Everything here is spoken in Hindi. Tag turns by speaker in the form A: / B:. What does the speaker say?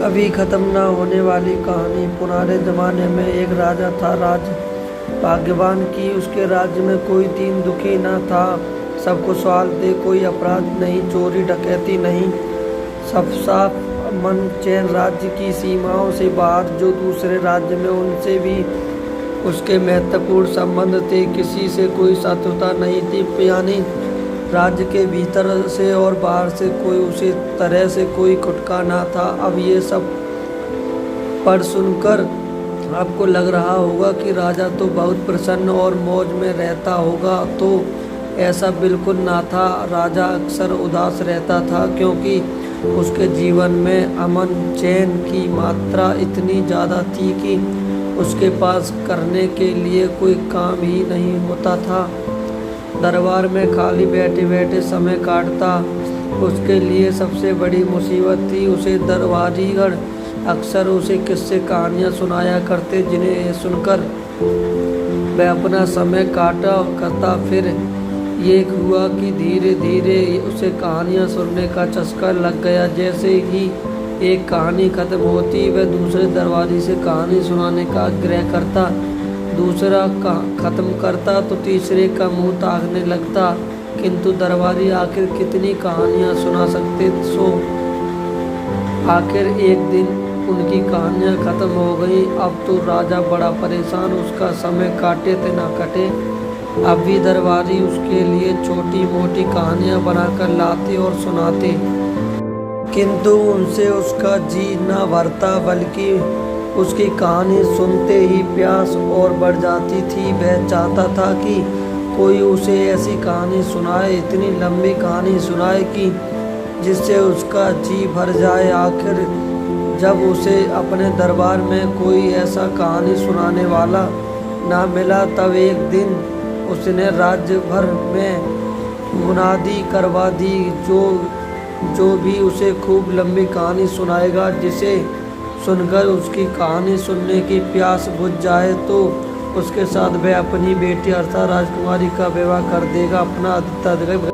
A: कभी खत्म न होने वाली कहानी। पुराने जमाने में एक राजा था, राज भाग्यवान की उसके राज्य में कोई दीन दुखी न था। सब खुशहाल थे, कोई अपराध नहीं, चोरी डकैती नहीं, सब साफ मन चैन। राज्य की सीमाओं से बाहर जो दूसरे राज्य में उनसे भी उसके महत्वपूर्ण संबंध थे। किसी से कोई शत्रुता नहीं थी, यानी राज्य के भीतर से और बाहर से कोई उसी तरह से कोई खुटका ना था। अब ये सब पढ़ सुनकर आपको लग रहा होगा कि राजा तो बहुत प्रसन्न और मौज में रहता होगा, तो ऐसा बिल्कुल ना था। राजा अक्सर उदास रहता था, क्योंकि उसके जीवन में अमन चैन की मात्रा इतनी ज़्यादा थी कि उसके पास करने के लिए कोई काम ही नहीं होता था। दरबार में खाली बैठे बैठे समय काटता उसके लिए सबसे बड़ी मुसीबत थी। उसे दरबारीगण अक्सर उसे किस्से कहानियाँ सुनाया करते, जिन्हें सुनकर वह अपना समय काटा करता। फिर ये हुआ कि धीरे धीरे उसे कहानियाँ सुनने का चस्का लग गया। जैसे ही एक कहानी खत्म होती, वह दूसरे दरबारी से कहानी सुनाने का आग्रह करता। दूसरा खत्म करता तो तीसरे का मुंह ताकने लगता, किंतु दरबारी आखिर कितनी कहानियाँ सुना सकते। सो आखिर एक दिन उनकी कहानियाँ खत्म हो गई। अब तो राजा बड़ा परेशान, उसका समय काटे थे ना कटे। अब भी दरबारी उसके लिए छोटी मोटी कहानियाँ बनाकर लाते और सुनाते, किंतु उनसे उसका जी न भरता, बल्कि उसकी कहानी सुनते ही प्यास और बढ़ जाती थी। वह चाहता था कि कोई उसे ऐसी कहानी सुनाए, इतनी लंबी कहानी सुनाए कि जिससे उसका जी भर जाए। आखिर जब उसे अपने दरबार में कोई ऐसा कहानी सुनाने वाला ना मिला, तब एक दिन उसने राज्य भर में मुनादी करवा दी, जो भी उसे खूब लंबी कहानी सुनाएगा, जिसे सुनकर उसकी कहानी सुनने की प्यास बुझ जाए, तो उसके साथ वह अपनी बेटी अर्थात राजकुमारी का विवाह कर देगा। अपना